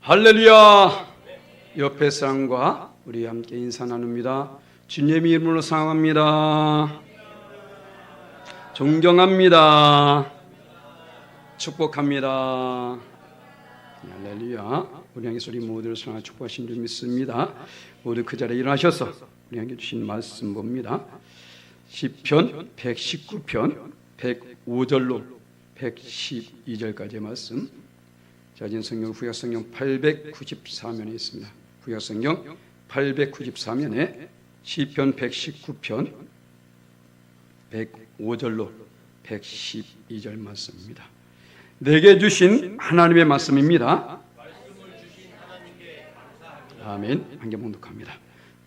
할렐루야. 옆에 사람과 우리 함께 인사 나눕니다. 주님의 이름으로 사랑합니다. 존경합니다. 축복합니다. 할렐루야. 우리 향해서 우리 모두를 사랑하고 축복하신 줄 믿습니다. 모두 그 자리에 일어나셔서 우리 향해 주신 말씀 봅니다. 시편 119편 105절로 112절까지의 말씀. 자진 성경 구약성경 894면에 있습니다. 구약성경 894면에 시편 119편 105절로 112절 말씀입니다. 내게 주신 하나님의 말씀입니다. 아멘. 한개 봉독합니다.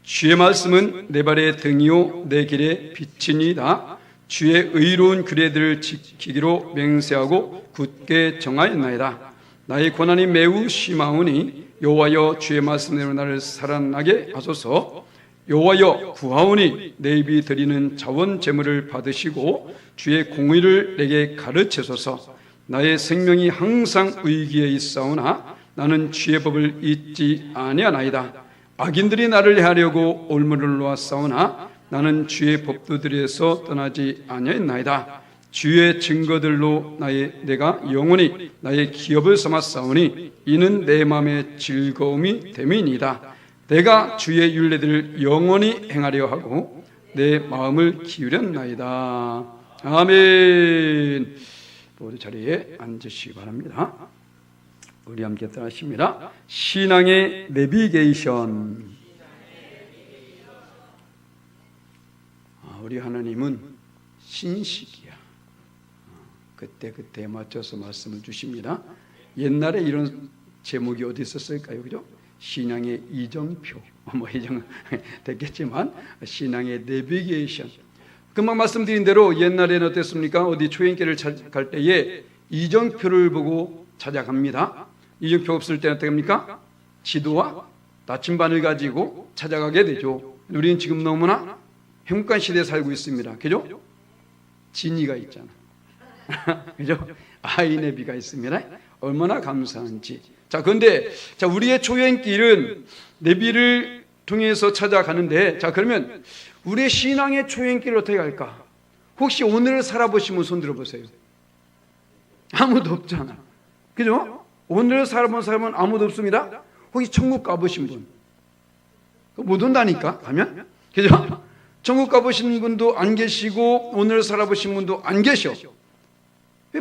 주의 말씀은 내 발의 등이요 내 길의 빛이니이다. 주의 의로운 규례들을 지키기로 맹세하고 굳게 정하였나이다. 나의 고난이 매우 심하오니 여호와여 주의 말씀대로 나를 살아나게 하소서. 여호와여 구하오니 내 입이 드리는 자원 제물을 받으시고 주의 공의를 내게 가르치소서. 나의 생명이 항상 의기에 있사오나 나는 주의 법을 잊지 아니하나이다. 악인들이 나를 해하려고 올무를 놓았사오나 나는 주의 법도들에서 떠나지 아니하였나이다. 주의 증거들로 내가 영원히 나의 기업을 삼았사오니 이는 내 마음의 즐거움이 됨이니이다. 내가 주의 율례들을 영원히 행하려 하고 내 마음을 기울였나이다. 아멘. 모두 자리에 앉으시기 바랍니다. 우리 함께 따라하십니다. 신앙의 내비게이션. 우리 하나님은 신식이야. 그때그때 맞춰서 말씀을 주십니다. 옛날에 이런 제목이 어디 있었을까요? 그죠? 신앙의 이정표, 이정 됐겠지만 신앙의 내비게이션. 금방 말씀드린 대로 옛날에는 어땠습니까? 어디 초행길을 갈 때에 이정표를 보고 찾아갑니다. 이정표 없을 때는 어떻게 합니까? 지도와 나침반을 가지고 찾아가게 되죠. 우리는 지금 너무나 행복한 시대에 살고 있습니다. 그죠? 지니가 있잖아. 그죠? 아이네비가 있습니다. 얼마나 감사한지. 자, 그런데 우리의 초행길은 내비를 통해서 찾아가는데, 자, 그러면 우리의 신앙의 초행길을 어떻게 갈까? 혹시 오늘을 살아보신 분 손 들어보세요. 아무도 없잖아. 그죠? 오늘을 살아본 사람은 아무도 없습니다. 혹시 천국 가보신 분? 못 온다니까, 가면? 그죠? 천국 가보신 분도 안 계시고 오늘을 살아보신 분도 안 계셔.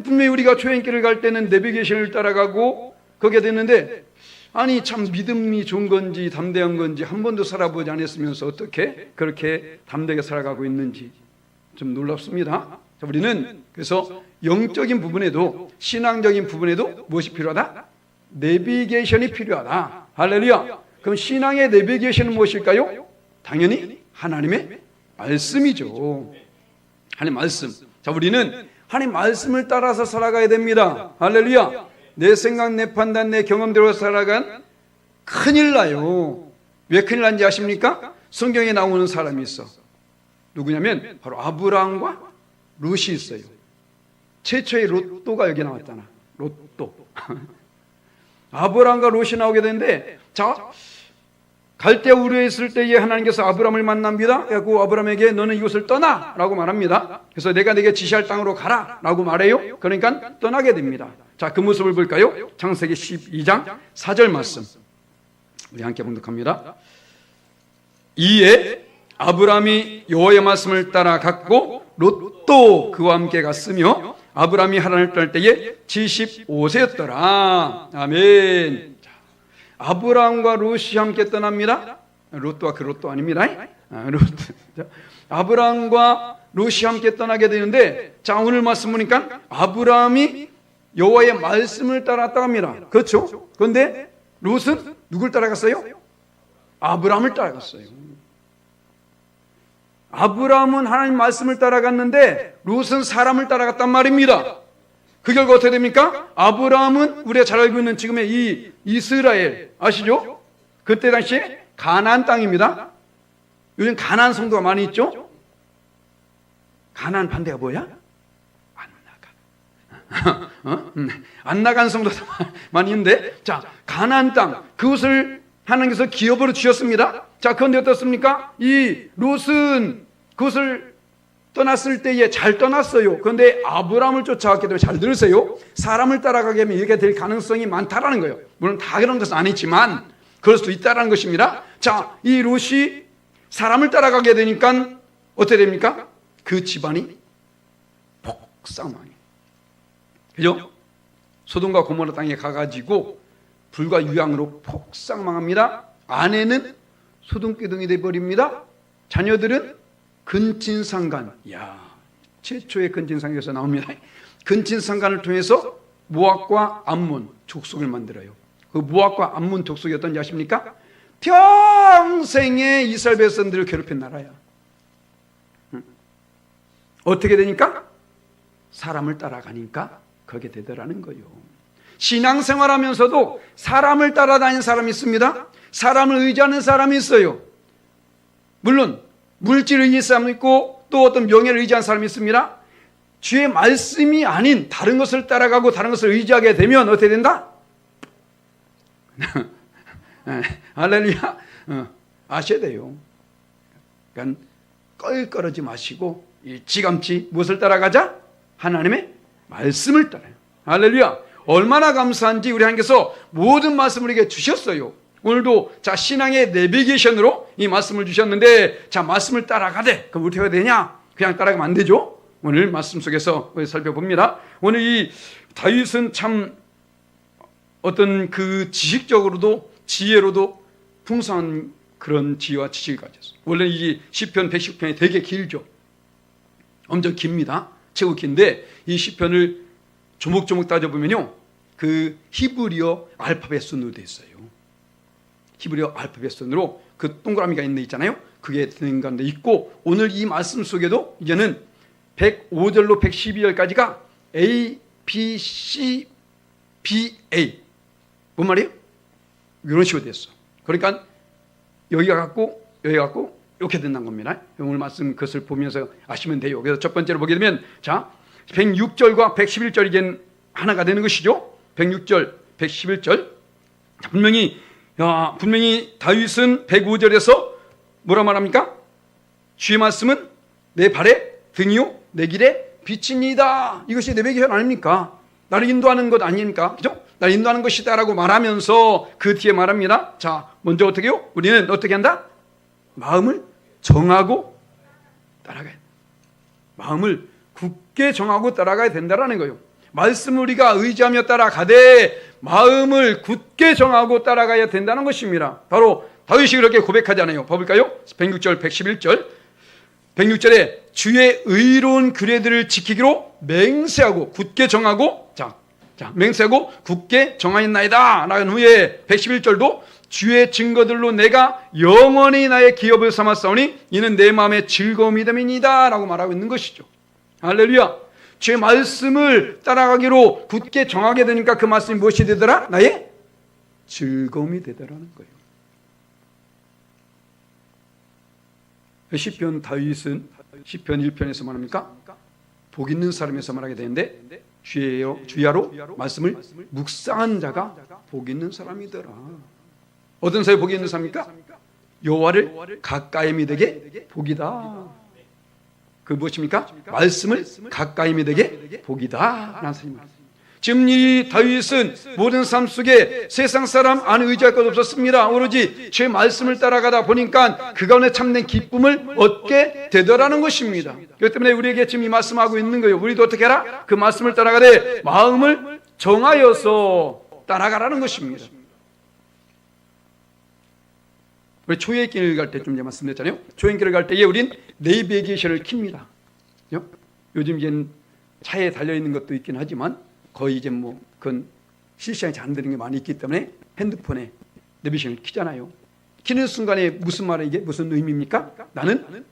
분명히 우리가 초행길을 갈 때는 내비게이션을 따라가고 거기에 됐는데, 아니 참 믿음이 좋은 건지 담대한 건지 한 번도 살아보지 않았으면서 어떻게 그렇게 담대하게 살아가고 있는지 좀 놀랍습니다. 자, 우리는 그래서 영적인 부분에도 신앙적인 부분에도 무엇이 필요하다? 내비게이션이 필요하다. 할렐루야. 그럼 신앙의 내비게이션은 무엇일까요? 당연히 하나님의 말씀이죠. 하나님의 말씀. 자, 우리는 하나님 말씀을 따라서 살아가야 됩니다. 할렐루야. 내 생각, 내 판단, 내 경험대로 살아간 큰일 나요. 왜 큰일 난지 아십니까? 성경에 나오는 사람이 있어. 누구냐면 바로 아브라함과 롯이 있어요. 최초의 롯도가 여기 나왔잖아. 롯도. 아브라함과 롯이 나오게 되는데, 자, 갈대 우르에 있을 때에 하나님께서 아브라함을 만납니다. 그래서 아브라함에게 너는 이곳을 떠나 라고 말합니다. 그래서 내가 네게 지시할 땅으로 가라 라고 말해요. 그러니까 떠나게 됩니다. 자, 그 모습을 볼까요? 창세기 12장 4절 말씀 우리 함께 봉독합니다. 이에 아브라함이 여호와의 말씀을 따라 갔고 롯도 그와 함께 갔으며 아브라함이 하란을 떠날 때에 75세였더라. 아멘. 아브라함과 롯이 함께 떠납니다. 롯도와 그 롯도 아닙니다. 아브라함과 롯이 함께 떠나게 되는데, 자, 오늘 말씀 보니까 아브라함이 여호와의 말씀을 따라갔다 합니다. 그렇죠? 그런데 롯은 누굴 따라갔어요? 아브라함을 따라갔어요. 아브라함은 하나님 말씀을 따라갔는데 롯은 사람을 따라갔단 말입니다. 그 결과 어떻게 됩니까? 아브라함은 우리가 잘 알고 있는 지금의 이 이스라엘 아시죠? 그때 당시에 가나안 땅입니다. 요즘 가나안 성도가 많이 있죠? 가나안 반대가 뭐야? 안 나가. 안 나간 성도도 많이 있는데, 자, 가나안 땅, 그것을 하나님께서 기업으로 주셨습니다. 자, 그런데 어떻습니까? 이 롯은 그것을 떠났을 때에 잘 떠났어요. 그런데 아브라함을 쫓아왔기 때문에, 잘 들으세요, 사람을 따라가게 하면 이렇게 될 가능성이 많다라는 거예요. 물론 다 그런 것은 아니지만 그럴 수도 있다라는 것입니다. 자, 이 롯이 사람을 따라가게 되니까 어떻게 됩니까? 그 집안이 폭삭망해. 그죠? 소돔과 고모라 땅에 가가지고 불과 유황으로 폭삭망합니다. 아내는 소돔기둥이 되어버립니다. 자녀들은 근친상간. 야, 최초의 근친상간에서 나옵니다. 근친상간을 통해서 모압과 암몬 족속을 만들어요. 그 모압과 암몬 족속이 어떤지 아십니까? 평생에 이스라엘 백성들을 괴롭힌 나라야. 어떻게 되니까? 사람을 따라가니까 그렇게 되더라는 거예요. 신앙생활하면서도 사람을 따라다니는 사람이 있습니다. 사람을 의지하는 사람이 있어요. 물론 물질을 의지하는 사람도 있고 또 어떤 명예를 의지하는 사람이 있습니다. 주의 말씀이 아닌 다른 것을 따라가고 다른 것을 의지하게 되면 어떻게 된다? 할렐루야. 아셔야 돼요. 그러니까 껄끄러지 마시고 일찌감치 무엇을 따라가자? 하나님의 말씀을 따라요. 할렐루야. 얼마나 감사한지 우리 하나님께서 모든 말씀을 우리에게 주셨어요. 오늘도 자, 신앙의 내비게이션으로 이 말씀을 주셨는데, 자, 말씀을 따라가되 그럼 어떻게 해야 되냐? 그냥 따라가면 안 되죠. 오늘 말씀 속에서 우리 살펴봅니다. 오늘 이 다윗은 참 어떤 그 지식적으로도 지혜로도 풍성한 그런 지혜와 지식을 가졌어요. 원래 이 시편 110편이 되게 길죠. 엄청 깁니다. 최고 긴데 이 시편을 조목조목 따져보면요, 그 히브리어 알파벳 순으로 되어 있어요. 히브리어 알파벳 순으로 그 동그라미가 있는 데 있잖아요. 그게 된 가운데 있고, 오늘 이 말씀 속에도 이제는 105절로 112절까지가 A, B, C, B, A. 뭔 말이에요? 이런 식으로 됐어. 그러니까 여기가 같고 여기가 같고 이렇게 된다는 겁니다. 오늘 말씀 그것을 보면서 아시면 돼요. 그래서 첫 번째로 보게 되면, 자, 106절과 111절이 이제 하나가 되는 것이죠. 106절, 111절. 분명히 다윗은 105절에서 뭐라 말합니까? 주의 말씀은 내 발의 등이요 내 길의 빛입니다. 이것이 내비게이션 아닙니까? 나를 인도하는 것 아닙니까? 그죠? 나를 인도하는 것이다라고 말하면서 그 뒤에 말합니다. 자, 먼저 어떻게 해요? 우리는 어떻게 한다? 마음을 정하고 따라가야 돼. 마음을 굳게 정하고 따라가야 된다라는 거예요. 말씀을 우리가 의지하며 따라가되 마음을 굳게 정하고 따라가야 된다는 것입니다. 바로 다윗이 그렇게 고백하잖아요. 봐볼까요? 106절, 111절. 106절에 주의 의로운 규례들을 지키기로 맹세하고 굳게 정하고, 자, 맹세하고 굳게 정하였나이다. 라는 후에 111절도 주의 증거들로 내가 영원히 나의 기업을 삼았사오니 이는 내 마음의 즐거움이 됨이니이다. 라고 말하고 있는 것이죠. 할렐루야. 주의 말씀을 따라가기로 굳게 정하게 되니까 그 말씀이 무엇이 되더라? 나의 즐거움이 되더라는 거예요. 시편 다윗은 시편 1편에서 말합니까? 복 있는 사람에서 말하게 되는데, 주야로 말씀을 묵상한 자가 복 있는 사람이더라. 어떤 사람이 복이 있는 사람입니까? 여호와를 가까이 믿게 복이다. 그 무엇입니까? 말씀을 가까이 믿게 복이다 라는 사람입니다. 지금 이 다윗은 모든 삶 속에 세상 사람 안에 의지할 것 없었습니다. 오로지 제 말씀을 따라가다 보니까 그 가운데 참된 기쁨을 얻게 되더라는 것입니다. 그렇기 때문에 우리에게 지금 이 말씀하고 있는 거예요. 우리도 어떻게 해라? 그 말씀을 따라가되 마음을 정하여서 따라가라는 것입니다. 우리 초행길을 갈 때 좀 말씀드렸잖아요. 초행길을 갈 때에 우린 내비게이션을 킵니다. 요즘 이제는 차에 달려있는 것도 있긴 하지만 거의 이제 뭐 그건 실시간에 잘 안 되는 게 많이 있기 때문에 핸드폰에 내비게이션을 켜잖아요. 켜는 순간에 무슨 말이 이게 무슨 의미입니까? 나는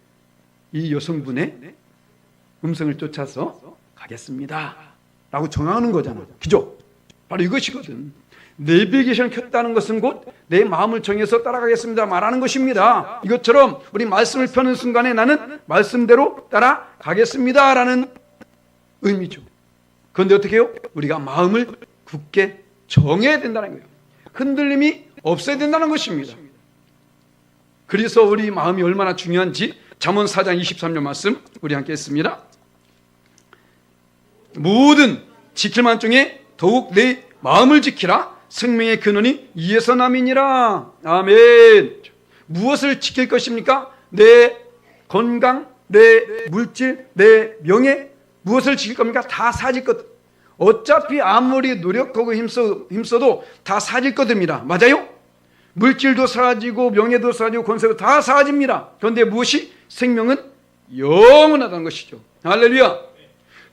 이 여성분의 음성을 쫓아서 가겠습니다 라고 정하는 거잖아. 그죠? 바로 이것이거든. 내비게이션을 켰다는 것은 곧 내 마음을 정해서 따라가겠습니다 말하는 것입니다. 이것처럼 우리 말씀을 펴는 순간에 나는 말씀대로 따라가겠습니다 라는 의미죠. 그런데 어떻게 해요? 우리가 마음을 굳게 정해야 된다는 거예요. 흔들림이 없어야 된다는 것입니다. 그래서 우리 마음이 얼마나 중요한지 잠언 4장 23절 말씀 우리 함께 했습니다. 모든 지킬 만 중에 더욱 내 마음을 지키라. 생명의 근원이 이에서 남이니라. 아멘. 무엇을 지킬 것입니까? 내 건강, 내 물질, 내 명예, 무엇을 지킬 겁니까? 다 사질 것. 어차피 아무리 노력하고 힘써도 다 사질 것입니다. 맞아요? 물질도 사라지고 명예도 사라지고 권세도 다 사라집니다. 그런데 무엇이? 생명은 영원하다는 것이죠. 할렐루야.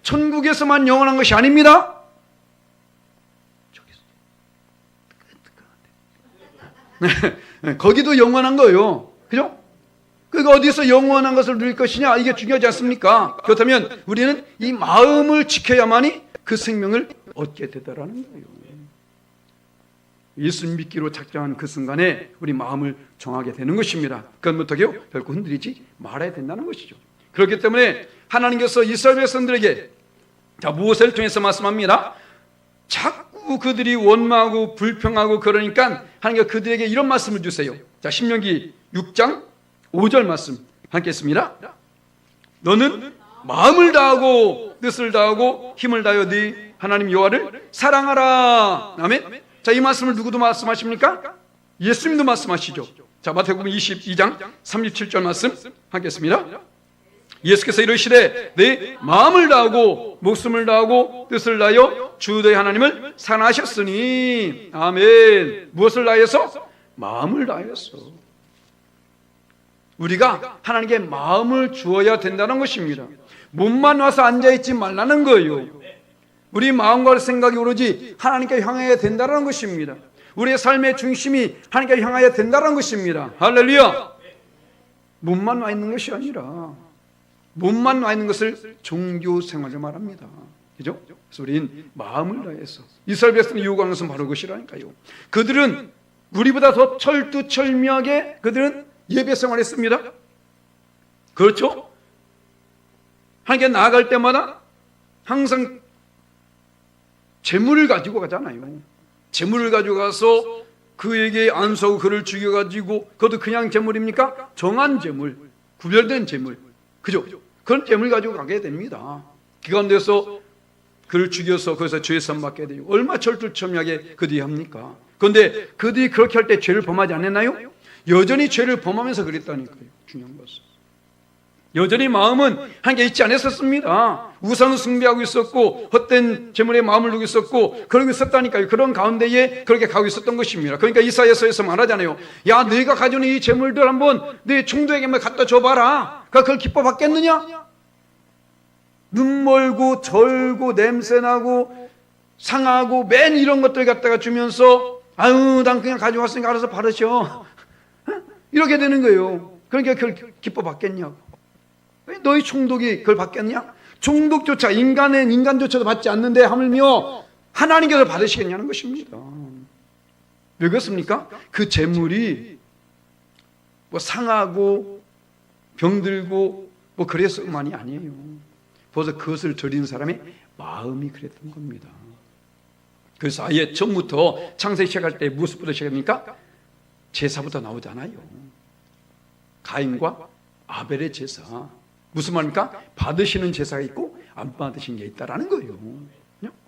천국에서만 영원한 것이 아닙니다. 거기도 영원한 거예요. 그죠? 그러니까 어디서 영원한 것을 누릴 것이냐, 이게 중요하지 않습니까? 그렇다면 우리는 이 마음을 지켜야만이 그 생명을 얻게 되더라는 거예요. 예수 믿기로 작정한 그 순간에 우리 마음을 정하게 되는 것입니다. 그건 어떻게요? 결코 흔들리지 말아야 된다는 것이죠. 그렇기 때문에 하나님께서 이스라엘 백성들에게 무엇을 통해서 말씀합니다. 자꾸 그들이 원망하고 불평하고 그러니까 하나님께서 그들에게 이런 말씀을 주세요. 자, 신명기 6장 5절 말씀 함께 했습니다. 너는 마음을 다하고 뜻을 다하고 힘을 다하여 네 하나님 여호와를 사랑하라. 아멘. 자, 이 말씀을 누구도 말씀하십니까? 예수님도 말씀하시죠. 자, 마태복음 22장 37절 말씀 함께 했습니다. 예수께서 이르시되 내 마음을 다하고 목숨을 다하고 뜻을 다하여 주 너희 하나님을 사랑하셨으니. 아멘. 무엇을 다해서? 마음을 다해서. 우리가 하나님께 마음을 주어야 된다는 것입니다. 몸만 와서 앉아있지 말라는 거예요. 우리 마음과 생각이 오로지 하나님께 향해야 된다는 것입니다. 우리의 삶의 중심이 하나님께 향해야 된다는 것입니다. 할렐루야. 몸만 와 있는 것이 아니라 몸만 와 있는 것을 종교 생활을 말합니다. 그죠? 그래서 우리는 마음을 다해서 이스라엘 백성이 요구하는 것은 바로 그것이라니까요. 그들은 우리보다 더 철두철미하게 그들은 예배 생활했습니다. 그렇죠? 하나님께 나아갈 때마다 항상 재물을 가지고 가잖아요. 재물을 가지고 가서 그에게 안수하고 그를 죽여가지고, 그것도 그냥 재물입니까? 정한 재물, 구별된 재물, 그죠? 그런 재물 가지고 가게 됩니다. 그 가운데서 그를 죽여서 거기서 죄 선받게 되고, 얼마나 철두철미하게 그들이 합니까? 그런데 그들이 그렇게 할 때 죄를 범하지 않았나요? 여전히 죄를 범하면서 그랬다니까요. 중요한 것은 여전히 마음은 한게 있지 않았었습니다. 우상을 숭배하고 있었고 헛된 재물에 마음을 두고 있었고 그러고 있었다니까요. 그런 가운데에 그렇게 가고 있었던 것입니다. 그러니까 이사야서에서 말하잖아요. 야, 너희가 가지고 있는 이 재물들 한번 네 총독에게만 갖다 줘봐라. 그걸 기뻐 받겠느냐? 눈 멀고 절고 냄새나고 상하고 맨 이런 것들 갖다가 주면서 아유, 난 그냥 가져왔으니까 알아서 받으셔. 이렇게 되는 거예요. 그러니까 그걸 기뻐 받겠냐고. 너희 총독이 그걸 받겠냐? 총독조차 인간조차도 받지 않는데 하물며 하나님께서 받으시겠냐는 것입니다. 왜 그렇습니까? 그 재물이 뭐 상하고 병들고 뭐 그래서만이 아니에요. 벌써 그것을 드리는 사람의 마음이 그랬던 겁니다. 그래서 아예 처음부터 창세기 시작할 때 무엇부터 시작합니까? 제사부터 나오잖아요. 가인과 아벨의 제사. 무슨 말입니까? 받으시는 제사가 있고 안 받으신 게 있다라는 거예요.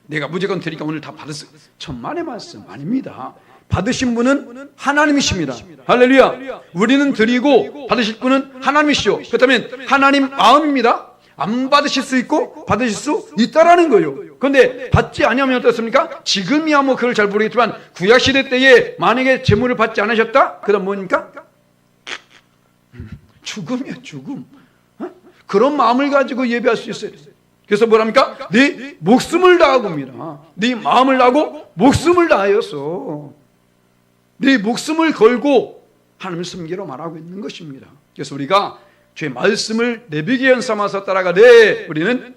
내가 무조건 드리니까 오늘 다 받았어. 천만의 말씀 아닙니다. 받으신 분은 하나님이십니다. 할렐루야. 우리는 드리고 받으실 분은 하나님이시죠. 그렇다면 하나님 마음입니다. 안 받으실 수 있고 받으실 수 있다라는 거예요. 그런데 받지 아니하면 어떻습니까? 지금이야 뭐 그걸 잘 모르겠지만 구약시대 때에 만약에 재물을 받지 않으셨다? 그 다음 뭡니까? 죽음이야, 죽음. 그런 마음을 가지고 예배할 수 있어요. 그래서 뭐랍니까? 네 목숨을 다하고입니다. 네 마음을 다하고 목숨을 다하여서 네 목숨을 걸고 하나님을 섬기러 말하고 있는 것입니다. 그래서 우리가 주의 말씀을 내비게연 삼아서 따라가되 우리는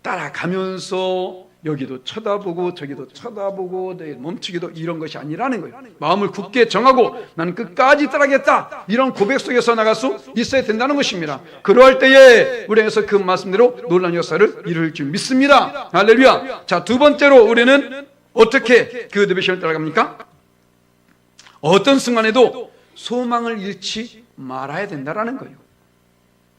따라가면서 여기도 쳐다보고 저기도 쳐다보고 멈추기도 이런 것이 아니라는 거예요. 마음을 굳게 정하고 나는 끝까지 따라가겠다, 이런 고백 속에서 나갈 수 있어야 된다는 것입니다. 그러할 때에 우리에서 그 말씀대로 놀라운 역사를 이룰 줄 믿습니다. 할렐루야. 자, 두 번째로 우리는 어떻게 그 네비션을 따라갑니까? 어떤 순간에도 소망을 잃지 말아야 된다는 거예요.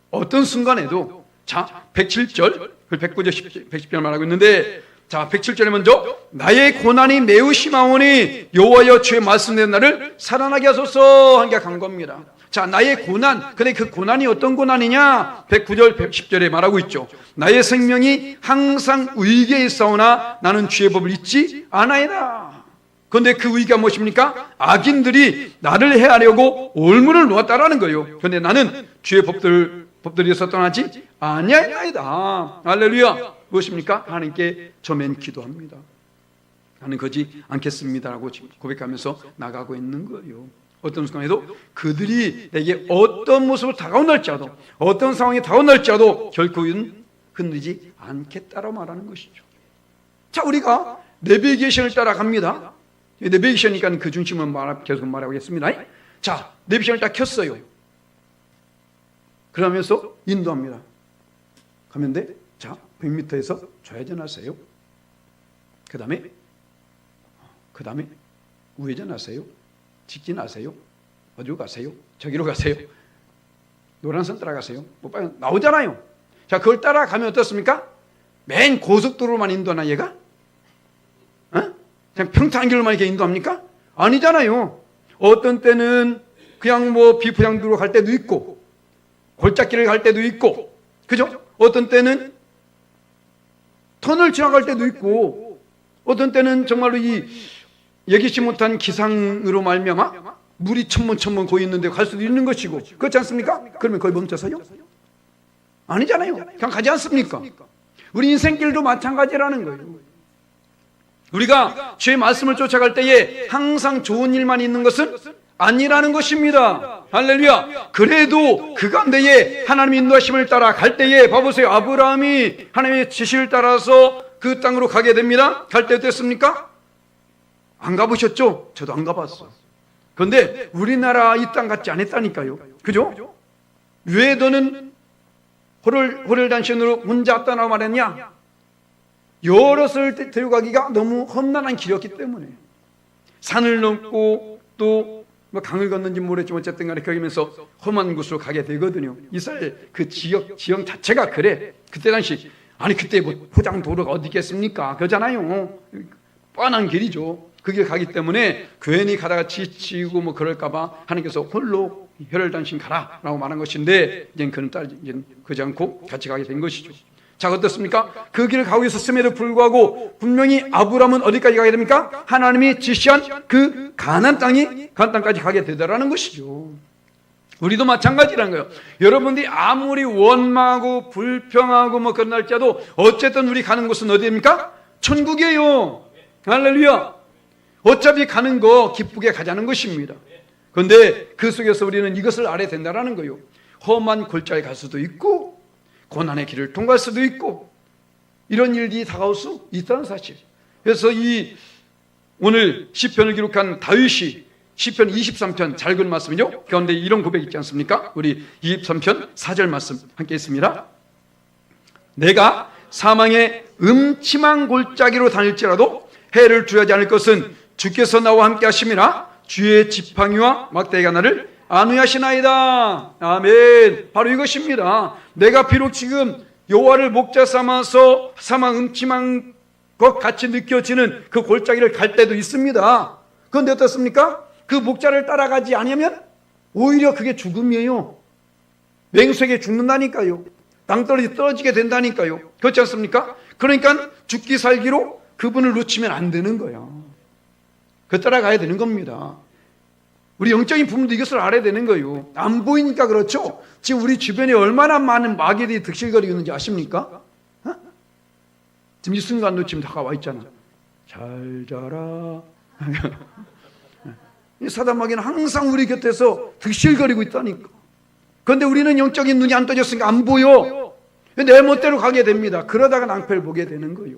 어떤 순간에도. 자, 107절, 109절, 110절 말하고 있는데, 자, 107절에 먼저 나의 고난이 매우 심하오니 여호와여 주의 말씀대로 나를 살아나게 하소서 한 게 간 겁니다. 자, 나의 고난. 근데 그 고난이 어떤 고난이냐? 109절, 110절에 말하고 있죠. 나의 생명이 항상 위기에 있사오나 나는 주의 법을 잊지 않아이다. 그런데 그 위기가 무엇입니까? 악인들이 나를 해하려고 올무를 놓았다라는 거예요. 그런데 나는 주의 법들에서 떠나지 아니하이다. 할렐루야. 무엇입니까? 하나님께 저맨 기도합니다. 나는 거지 않겠습니다라고 지금 고백하면서 나가고 있는 거예요. 어떤 순간에도 그들이 내게 어떤 모습으로 다가온날지라도, 어떤 상황이 다가온날지라도 결코 흔들리지 않겠다라고 말하는 것이죠. 자, 우리가 내비게이션을 따라갑니다. 내비게이션이니까 그 중심을 계속 말하겠습니다. 자, 내비게이션을 딱 켰어요. 그러면서 인도합니다. 가면 돼. 자, 100m에서 좌회전하세요. 그 다음에 우회전하세요. 직진하세요. 어디로 가세요? 저기로 가세요. 노란선 따라가세요. 뭐 빨리 나오잖아요. 자, 그걸 따라가면 어떻습니까? 맨 고속도로만 인도하나 얘가? 그냥 평탄한 길로만 이렇게 인도합니까? 아니잖아요. 어떤 때는 그냥 뭐 비포장도로 갈 때도 있고, 골짜기를 갈 때도 있고, 그죠? 어떤 때는 터널 지나갈 때도 있고, 어떤 때는 정말로 이 예기치 못한 기상으로 말미암아 물이 천문천문 고이 있는데 갈 수도 있는 것이고, 그렇지 않습니까? 그러면 거기 멈춰서요? 아니잖아요. 그냥 가지 않습니까? 우리 인생길도 마찬가지라는 거예요. 우리가 주의 말씀을 쫓아갈 때에 항상 좋은 일만 있는 것은 아니라는 것입니다. 할렐루야. 그래도 그 가운데에 하나님의 인도하심을 따라 갈 때에 봐보세요. 아브라함이 하나님의 지시를 따라서 그 땅으로 가게 됩니다. 갈 때 어땠습니까? 안 가보셨죠? 저도 안 가봤어. 그런데 우리나라 이 땅 같지 않았다니까요. 그죠? 왜 너는 호렐단신으로 혼자 떠나고 말했냐? 여럿을 데려가기가 너무 험난한 길이었기 때문에. 산을 넘고 또 뭐 강을 건넌지 모르겠지만 어쨌든 간에 거기면서 험한 곳으로 가게 되거든요. 이스라엘 그 지형 자체가 그래. 그때 당시, 아니 그때 뭐 포장 도로가 어디 있겠습니까? 그러잖아요. 뻔한 길이죠. 그 길 가기 때문에 괜히 가다가 지치고 뭐 그럴까봐 하나님께서 홀로 혈혈단신 가라라고 말한 것인데, 이제 그는 그러지 않고 같이 가게 된 것이죠. 자, 어떻습니까? 그 길을 가고 있었음에도 불구하고 분명히 아브라함은 어디까지 가게 됩니까? 하나님이 지시한 그 가나안 땅까지 가게 되더라는 것이죠. 우리도 마찬가지라는 거예요. 여러분들이 아무리 원망하고 불평하고 뭐 그런 날짜도 어쨌든 우리 가는 곳은 어디입니까? 천국이에요. 할렐루야. 어차피 가는 거 기쁘게 가자는 것입니다. 그런데 그 속에서 우리는 이것을 알아야 된다는 거예요. 험한 골짜기에 갈 수도 있고, 고난의 길을 통과할 수도 있고, 이런 일들이 다가올 수 있다는 사실. 그래서 이 오늘 시편을 기록한 다윗이 시편 23편 잘 그런 말씀이죠. 그런데 이런 고백 있지 않습니까? 우리 23편 4절 말씀 함께 있습니다. 내가 사망의 음침한 골짜기로 다닐지라도 해를 두려워하지 않을 것은 주께서 나와 함께 하심이라. 주의 지팡이와 막대기가 나를 안위하시나이다. 아멘. 바로 이것입니다. 내가 비록 지금 여호와를 목자 삼아서 사망 음침한 것 같이 느껴지는 그 골짜기를 갈 때도 있습니다. 그런데 어떻습니까? 그 목자를 따라가지 않으면 오히려 그게 죽음이에요. 맹수에게 죽는다니까요. 땅떨어지 떨어지게 된다니까요. 그렇지 않습니까? 그러니까 죽기 살기로 그분을 놓치면 안 되는 거예요. 그 따라가야 되는 겁니다. 우리 영적인 부모도 이것을 알아야 되는 거예요. 안 보이니까 그렇죠. 지금 우리 주변에 얼마나 많은 마귀들이 득실거리고 있는지 아십니까? 지금 이 순간도 지금 다가와 있잖아. 잘 자라. 이 사단 마귀는 항상 우리 곁에서 득실거리고 있다니까. 그런데 우리는 영적인 눈이 안 떠졌으니까 안 보여. 내 멋대로 가게 됩니다. 그러다가 낭패를 보게 되는 거예요.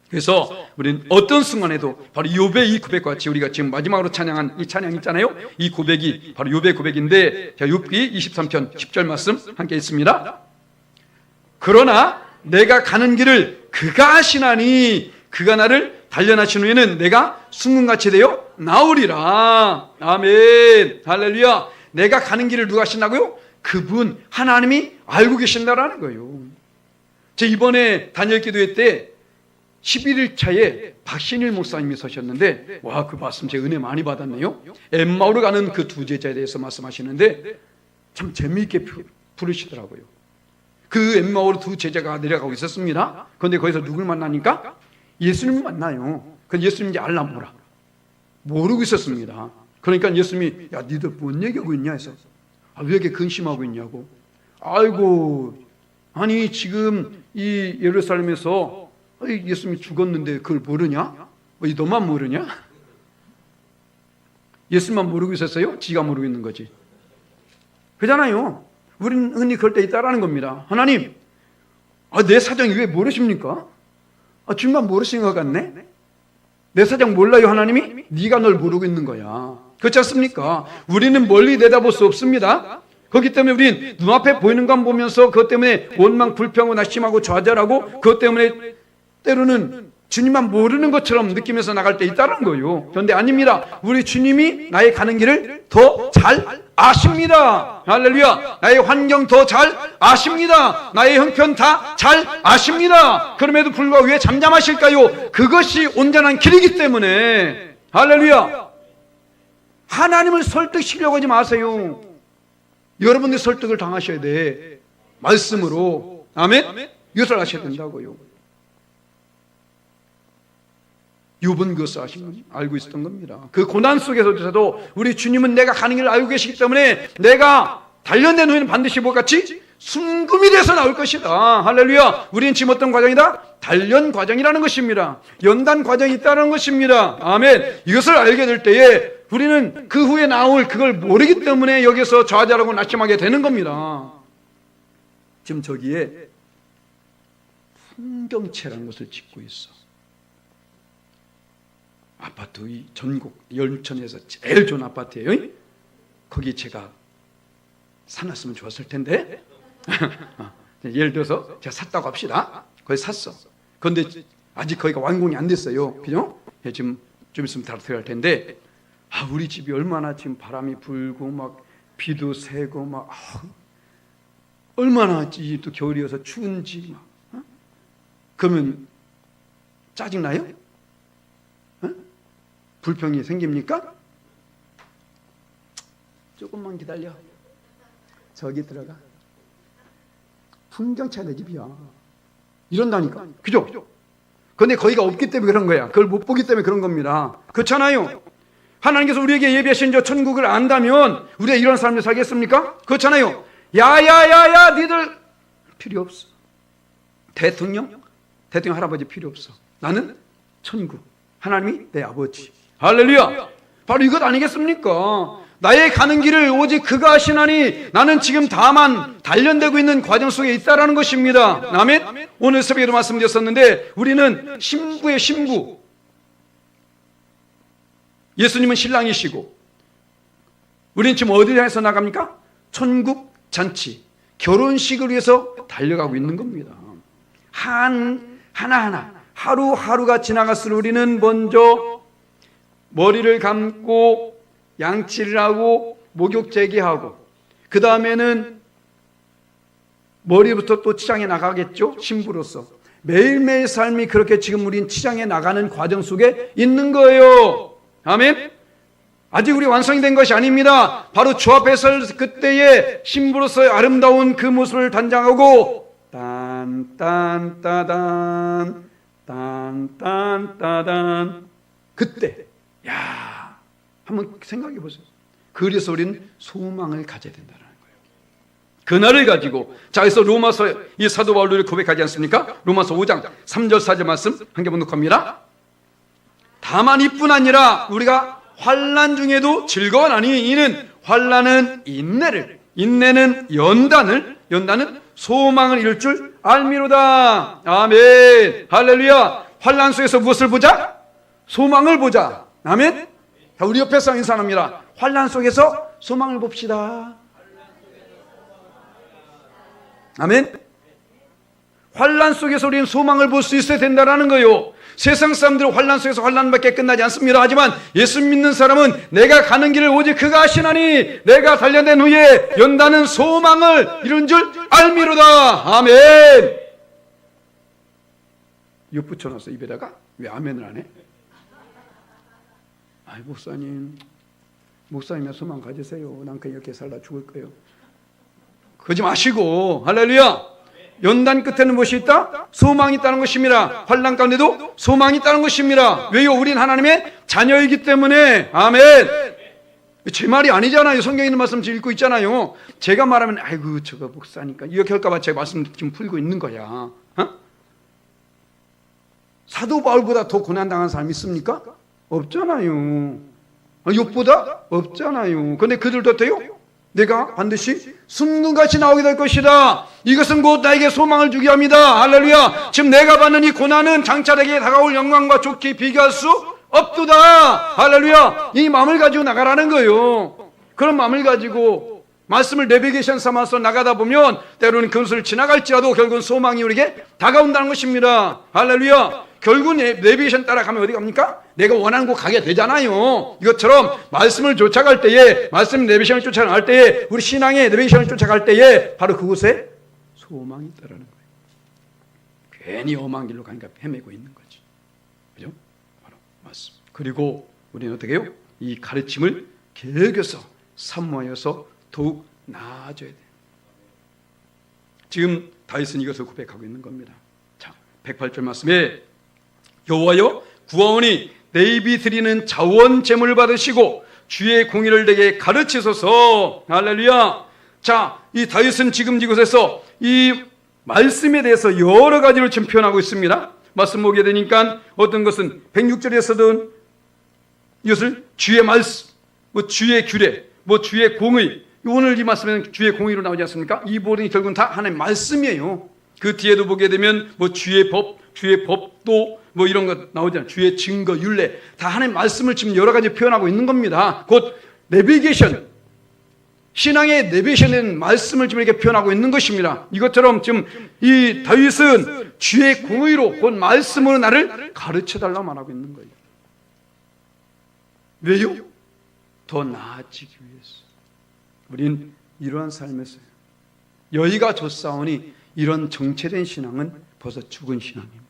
그래서 우리는 어떤 순간에도 바로 욥의 이 고백과 같이 우리가 지금 마지막으로 찬양한 이 찬양 있잖아요. 이 고백이 바로 욥의 고백인데, 자, 욥기 23편 10절 말씀 함께 읽습니다. 그러나 내가 가는 길을 그가 아시나니 그가 나를 단련하신 후에는 내가 순금같이 되어 나오리라. 아멘. 할렐루야. 내가 가는 길을 누가 아신다고요? 그분 하나님이 알고 계신다라는 거예요. 제 이번에 단열 기도회 때 11일 차에 박신일 목사님이 서셨는데, 와, 그 말씀 제가 은혜 많이 받았네요. 엠마오로 가는 그 두 제자에 대해서 말씀하시는데 참 재미있게 부르시더라고요. 그 엠마오로 두 제자가 내려가고 있었습니다. 그런데 거기서 누굴 만나니까 예수님을 만나요. 그 예수님인지 알라 뭐라 모르고 있었습니다. 그러니까 예수님이, 야, 니들 뭔 얘기하고 있냐 해서, 왜 이렇게 근심하고 있냐고. 아이고, 아니 지금 이 예루살렘에서 예수님이 죽었는데 그걸 모르냐? 너만 모르냐? 예수님만 모르고 있었어요? 지가 모르고 있는 거지. 그잖아요. 우리는 흔히 그럴 때 있다라는 겁니다. 하나님, 내 사정이 왜 모르십니까? 주님만 모르시는 것 같네? 내 사정 몰라요 하나님이? 네가 널 모르고 있는 거야. 그렇지 않습니까? 우리는 멀리 내다볼 수 없습니다. 그렇기 때문에 우린 눈앞에 보이는 것 보면서 그것 때문에 원망, 불평하고 낙심하고 좌절하고, 그것 때문에 때로는 주님만 모르는 것처럼 느끼면서 나갈 때 있다는 거예요. 그런데 아닙니다. 우리 주님이 나의 가는 길을 더 잘 아십니다. 할렐루야. 나의 환경 더 잘 아십니다. 나의 형편 다 잘 아십니다. 그럼에도 불구하고 왜 잠잠하실까요? 그것이 온전한 길이기 때문에. 할렐루야. 하나님을 설득시키려고 하지 마세요. 여러분들 설득을 당하셔야 돼. 말씀으로. 아멘? 이것을 하셔야 된다고요. 욥은 그것을 알고 있었던 겁니다. 그 고난 속에서도 우리 주님은 내가 가는 길을 알고 계시기 때문에 내가 단련된 후에는 반드시 뭐같이 순금이 돼서 나올 것이다. 할렐루야. 우리는 지금 어떤 과정이다? 단련 과정이라는 것입니다. 연단 과정이 있다는 것입니다. 아멘. 이것을 알게 될 때에 우리는 그 후에 나올 그걸 모르기 때문에 여기서 좌절하고 낙심하게 되는 겁니다. 지금 저기에 풍경채라는 것을 짓고 있어. 아파트, 이 전국 열천에서 제일 좋은 아파트예요. 거기 제가 사놨으면 좋았을 텐데 예를 들어서 제가 샀다고 합시다. 거기 샀어. 그런데 아직 거기가 완공이 안 됐어요. 그죠? 지금 좀 있으면 다 들어갈 텐데, 우리 집이 얼마나 지금 바람이 불고 막 비도 새고 막 얼마나 또 겨울이어서 추운지 막. 그러면 짜증나요? 불평이 생깁니까? 조금만 기다려. 저기 들어가. 풍경차 내 집이야. 이런다니까. 그죠? 그런데 거기가 없기 때문에 그런 거야. 그걸 못 보기 때문에 그런 겁니다. 그렇잖아요. 하나님께서 우리에게 예비하신 저 천국을 안다면 우리가 이런 삶을 살겠습니까? 그렇잖아요. 야야야야, 니들 필요 없어. 대통령 할아버지 필요 없어. 나는 천국. 하나님이 내 아버지. 할렐루야. 바로 이것 아니겠습니까? 나의 가는 길을 오직 그가 아시나니 나는 지금 다만 단련되고 있는 과정 속에 있다라는 것입니다. 아멘. 오늘 새벽에도 말씀드렸었는데 우리는 신부의 신부, 예수님은 신랑이시고 우리는 지금 어디를 향해서 나갑니까? 천국 잔치, 결혼식을 위해서 달려가고 있는 겁니다. 하나하나 하루하루가 지나갈수록 우리는 먼저 머리를 감고 양치를 하고 목욕 재개하고 그 다음에는 머리부터 또 치장에 나가겠죠. 신부로서 매일매일 삶이 그렇게 지금 우린 치장에 나가는 과정 속에 있는 거예요. 아멘. 아직 우리 완성이 된 것이 아닙니다. 바로 주 앞에서 그때의 신부로서의 아름다운 그 모습을 단장하고 딴딴따단 딴딴따단 그때 한번 생각해 보세요. 그래서 우리는 소망을 가져야 된다는 거예요. 그날을 가지고 그래서 로마서 이 사도 바울을 고백하지 않습니까? 로마서 5장 3절 4절 말씀 한 개 번독합니다. 다만 이뿐 아니라 우리가 환난 중에도 즐거워하니 이는 환난은 인내를, 인내는 연단을, 연단은 소망을 이룰 줄 알미로다. 아멘. 할렐루야. 환난 속에서 무엇을 보자? 소망을 보자. 아멘. 자, 우리 옆에서 인사합니다. 환난 속에서 소망을 봅시다. 아멘. 환난 속에서 우리는 소망을 볼 수 있어야 된다는 거예요. 세상 사람들은 환난 속에서 환난밖에 끝나지 않습니다. 하지만 예수 믿는 사람은 내가 가는 길을 오직 그가 아시나니 내가 단련된 후에 연다는 소망을 이룬 줄 알미로다. 아멘. 이거 붙여놨어 입에다가. 왜 아멘을 안 해? 아이 목사님의 소망 가지세요. 난 그냥 이렇게 살다 죽을 거예요. 그러지 마시고 할렐루야. 연단 끝에는 무엇이 있다? 소망이 있다는 것입니다. 환난 가운데도 소망이 있다는 것입니다. 왜요? 우린 하나님의 자녀이기 때문에. 아멘. 제 말이 아니잖아요. 성경에 있는 말씀 지금 읽고 있잖아요. 제가 말하면 아이고 저거 목사니까 이렇게 할까봐 제가 말씀 지금 풀고 있는 거야. 어? 사도 바울보다 더 고난당한 사람 있습니까? 없잖아요. 욥보다 없잖아요. 근데 그들도 돼요? 내가 반드시 숨눈같이 나오게 될 것이다. 이것은 곧 나에게 소망을 주게 합니다. 할렐루야. 지금 내가 받는 이 고난은 장차 내게 다가올 영광과 좋게 비교할 수 없도다. 할렐루야. 이 마음을 가지고 나가라는 거예요. 그런 마음을 가지고 말씀을 내비게이션 삼아서 나가다 보면 때로는 그것을 지나갈지라도 결국은 소망이 우리에게 다가온다는 것입니다. 할렐루야. 결국은 내비게이션 따라가면 어디 갑니까? 내가 원하는 곳 가게 되잖아요. 이것처럼 말씀을 쫓아갈 때에, 말씀 내비게이션을 쫓아갈 때에, 우리 신앙의 내비게이션을 쫓아갈 때에 바로 그곳에 소망이 있다라는 거예요. 괜히 험한 길로 가니까 헤매고 있는 거지. 그죠? 바로 말씀. 그리고 우리는 어떻게 해요? 이 가르침을 계속해서 사모하여서 더욱 나아져야 돼요. 지금 다윗은 이것을 고백하고 있는 겁니다. 자, 108절 말씀에 여호와여 구하오니 내 입이 드리는 자원 제물을 받으시고 주의 공의를 내게 가르치소서. 할렐루야. 자, 이 다윗은 지금 이곳에서 이 말씀에 대해서 여러 가지를 지금 표현하고 있습니다. 말씀 보게 되니까 어떤 것은 106절에서도 이것을 주의 말씀, 주의 규례, 주의 공의, 오늘 이 말씀에는 주의 공의로 나오지 않습니까? 이 모든 결국은 다 하나님의 말씀이에요. 그 뒤에도 보게 되면 주의 법, 주의 법도 이런 거 나오잖아요. 주의 증거, 율례 다 하나님의 말씀을 지금 여러 가지 표현하고 있는 겁니다. 곧 내비게이션, 신앙의 내비게이션은 말씀을 지금 이렇게 표현하고 있는 것입니다. 이것처럼 지금 이 다윗은 주의 공의로 곧 말씀으로 나를 가르쳐달라고 말하고 있는 거예요. 왜요? 더 나아지기 위해서. 우린 이러한 삶에서 여의가 줬사오니 이런 정체된 신앙은 벌써 죽은 신앙입니다.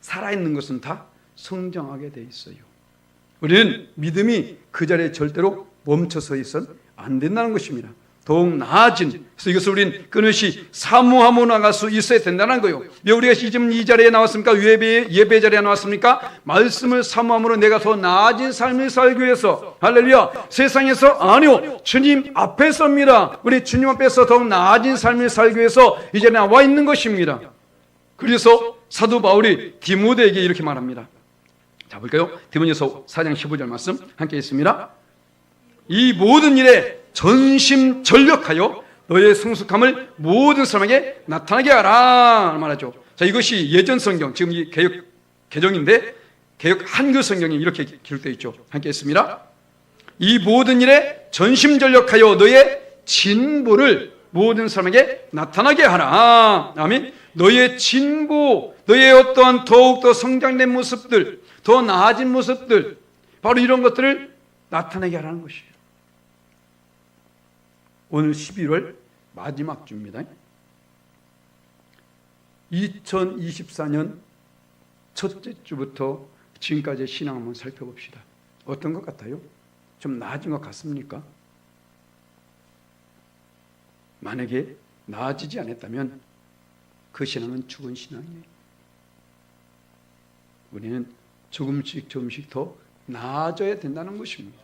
살아있는 것은 다 성장하게 돼 있어요. 우리는 믿음이 그 자리에 절대로 멈춰서 있어는 안 된다는 것입니다. 더욱 나아진, 그래서 이것을 우리는 끊임없이 사모하며 나갈 수 있어야 된다는 거예요. 왜 우리가 지금 이 자리에 나왔습니까? 예배 자리에 나왔습니까? 말씀을 사모함으로 내가 더 나아진 삶을 살기 위해서. 할렐루야. 세상에서 아니요, 주님 앞에서입니다. 우리 주님 앞에서 더욱 나아진 삶을 살기 위해서 이제 나와 있는 것입니다. 그래서 사도 바울이 디모데에게 이렇게 말합니다. 자, 볼까요? 디모데서 4장 15절 말씀 함께 있습니다. 이 모든 일에 전심전력하여 너의 성숙함을 모든 사람에게 나타나게 하라 말하죠. 자, 이것이 예전 성경, 지금 이 개역 개정인데 개역 한글 성경에 이렇게 기록되어 있죠. 함께 있습니다. 이 모든 일에 전심전력하여 너의 진보를 모든 사람에게 나타나게 하라. 아멘. 너의 진보, 너의 어떠한 더욱더 성장된 모습들, 더 나아진 모습들, 바로 이런 것들을 나타내게 하라는 것이에요. 오늘 11월 마지막 주입니다. 2024년 첫째 주부터 지금까지의 신앙 한번 살펴봅시다. 어떤 것 같아요? 좀 나아진 것 같습니까? 만약에 나아지지 않았다면 그 신앙은 죽은 신앙이에요. 우리는 조금씩 더 나아져야 된다는 것입니다.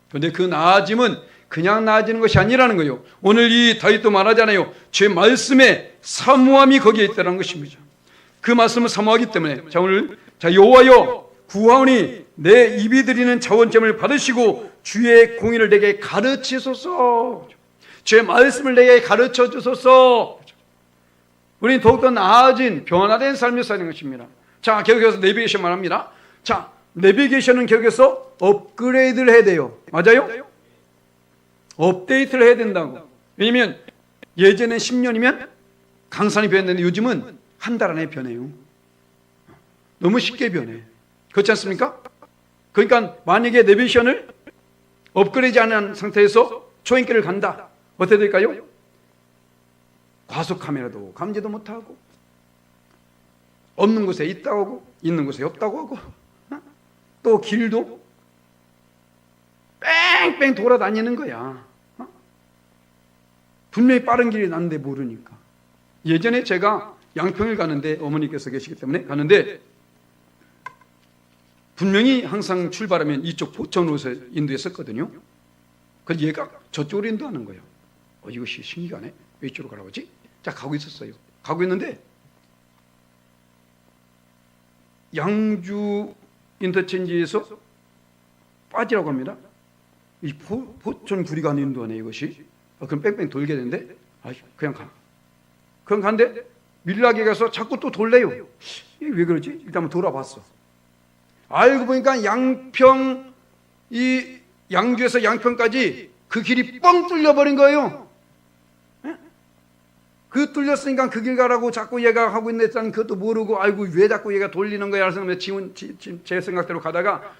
그런데 그 나아짐은 그냥 나아지는 것이 아니라는 거예요. 오늘 이 다윗도 말하잖아요. 제 말씀에 사모함이 거기에 있다는 것입니다. 그 말씀을 사모하기 때문에 자, 오늘 여호와여 구하오니 내 입이 드리는 자원점을 받으시고 주의 공의를 내게 가르치소서. 주의 말씀을 내게 가르쳐 주소서. 우리는 더욱더 나아진 변화된 삶을 사는 것입니다. 자, 계속해서 내비게이션 말합니다. 자, 내비게이션은 계속해서 업그레이드를 해야 돼요. 맞아요? 업데이트를 해야 된다고. 왜냐면 예전에 10년이면 강산이 변했는데 요즘은 한 달 안에 변해요. 너무 쉽게 변해. 그렇지 않습니까? 그러니까 만약에 내비게이션을 업그레이드 않은 상태에서 초행길을 간다. 어떻게 될까요? 과속 카메라도 감지도 못하고, 없는 곳에 있다고 하고 있는 곳에 없다고 하고, 또 길도 뺑뺑 돌아다니는 거야. 분명히 빠른 길이 났는데 모르니까. 예전에 제가 양평을 가는데, 어머니께서 계시기 때문에 가는데, 분명히 항상 출발하면 이쪽 포천으로 인도했었거든요. 그래서 얘가 저쪽으로 인도하는 거예요. 이것이 신기하네. 왜 이쪽으로 가라고 하지? 자, 가고 있었어요. 가고 있는데 양주 인터체인지에서 빠지라고 합니다. 이 포천 구리가 안 인도하네, 이것이. 그럼 뺑뺑 돌게 되는데, 그냥 가. 그럼 간데 밀락에 가서 자꾸 또 돌래요. 왜 그러지? 일단 한번 돌아봤어. 알고 보니까 양평, 이 양주에서 양평까지 그 길이 뻥 뚫려버린 거예요. 그 뚫렸으니까 그 길 가라고 자꾸 얘가 하고 있는데 그것도 모르고, 아이고 왜 자꾸 얘가 돌리는 거야 해서 제 생각대로 가다가